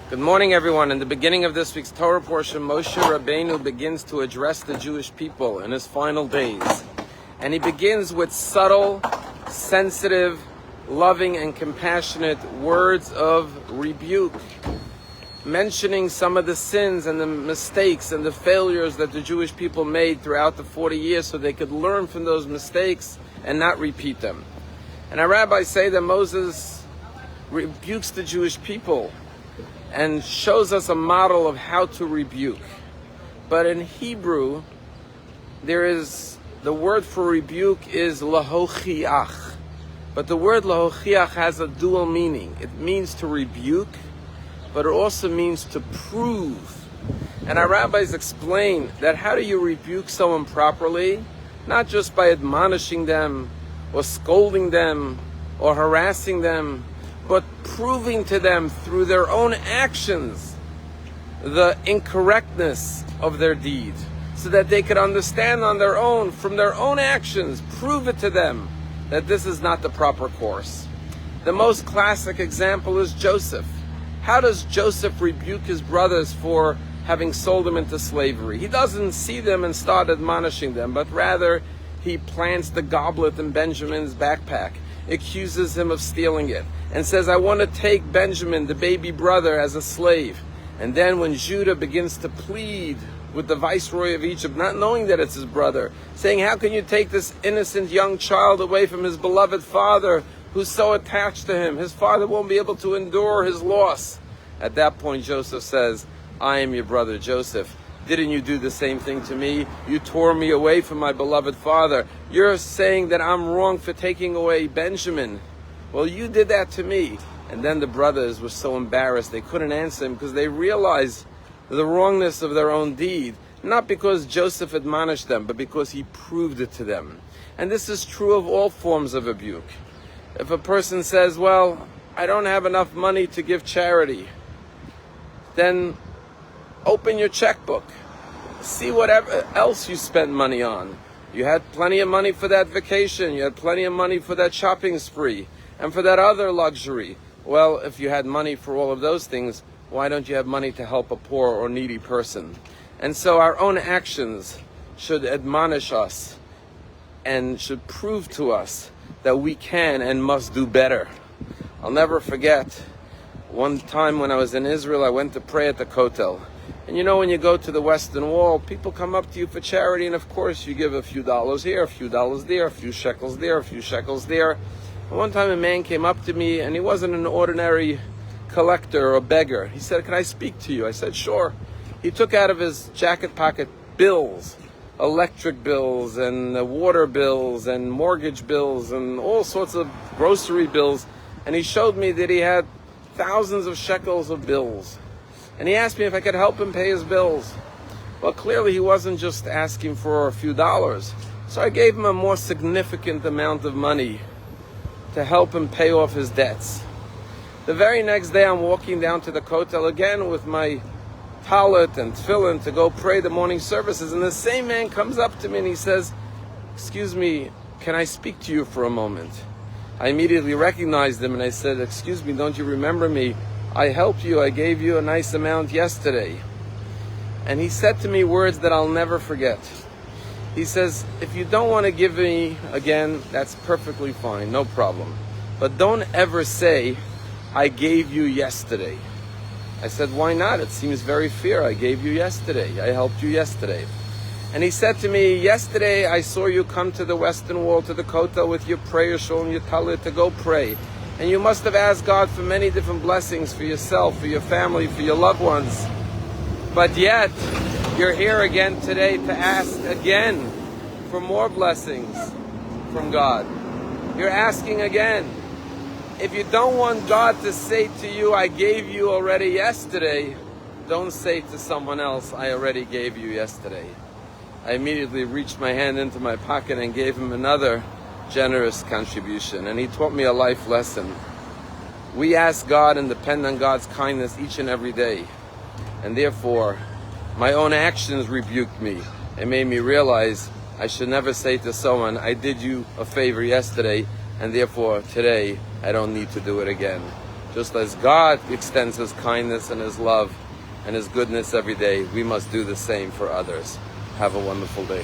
Good morning, everyone. In the beginning of this week's Torah portion, Moshe Rabbeinu begins to address the Jewish people in his final days. And he begins with subtle, sensitive, loving, and compassionate words of rebuke, mentioning some of the sins and the mistakes and the failures that the Jewish people made throughout the 40 years so they could learn from those mistakes and not repeat them. And our rabbis say that Moses rebukes the Jewish people and shows us a model of how to rebuke. But in Hebrew, the word for rebuke is lahochiach. But the word lahochiach has a dual meaning. It means to rebuke, but it also means to prove. And our rabbis explain that how do you rebuke someone properly? Not just by admonishing them, or scolding them, or harassing them, but proving to them through their own actions the incorrectness of their deed, so that they could understand on their own, from their own actions, prove it to them that this is not the proper course. The most classic example is Joseph. How does Joseph rebuke his brothers for having sold him into slavery? He doesn't see them and start admonishing them, but rather he plants the goblet in Benjamin's backpack, accuses him of stealing it, and says, I want to take Benjamin, the baby brother, as a slave. And then when Judah begins to plead with the viceroy of Egypt, not knowing that it's his brother, saying, how can you take this innocent young child away from his beloved father who's so attached to him? His father won't be able to endure his loss. At that point, Joseph says, I am your brother Joseph. Didn't you do the same thing to me? You tore me away from my beloved father. You're saying that I'm wrong for taking away Benjamin. Well, you did that to me. And then the brothers were so embarrassed they couldn't answer him because they realized the wrongness of their own deed. Not because Joseph admonished them, but because he proved it to them. And this is true of all forms of rebuke. If a person says, well, I don't have enough money to give charity, then open your checkbook. See whatever else you spent money on. You had plenty of money for that vacation. You had plenty of money for that shopping spree and for that other luxury. Well, if you had money for all of those things, why don't you have money to help a poor or needy person? And so our own actions should admonish us and should prove to us that we can and must do better. I'll never forget one time when I was in Israel, I went to pray at the Kotel. And you know, when you go to the Western Wall, people come up to you for charity, and of course you give a few dollars here, a few dollars there, a few shekels there, a few shekels there. And one time a man came up to me, and he wasn't an ordinary collector or beggar. He said, can I speak to you? I said, sure. He took out of his jacket pocket bills, electric bills and water bills and mortgage bills and all sorts of grocery bills. And he showed me that he had thousands of shekels of bills. And he asked me if I could help him pay his bills. Well, clearly he wasn't just asking for a few dollars. So I gave him a more significant amount of money to help him pay off his debts. The very next day I'm walking down to the Kotel again with my talit and tefillin to go pray the morning services. And the same man comes up to me and he says, excuse me, can I speak to you for a moment? I immediately recognized him and I said, excuse me, don't you remember me? I helped you, I gave you a nice amount yesterday. And he said to me words that I'll never forget. He says, if you don't want to give me again, that's perfectly fine, no problem. But don't ever say, I gave you yesterday. I said, why not? It seems very fair. I gave you yesterday. I helped you yesterday. And he said to me, yesterday I saw you come to the Western Wall, to the Kotel with your prayer shawl and your talit to go pray. And you must have asked God for many different blessings for yourself, for your family, for your loved ones. But yet, you're here again today to ask again for more blessings from God. You're asking again. If you don't want God to say to you, I gave you already yesterday, don't say to someone else, I already gave you yesterday. I immediately reached my hand into my pocket and gave him another generous contribution, and he taught me a life lesson. We ask God and depend on God's kindness each and every day, and therefore my own actions rebuked me and made me realize I should never say to someone, I did you a favor yesterday and therefore today I don't need to do it again. Just as God extends His kindness and His love and His goodness every day, we must do the same for others. Have a wonderful day.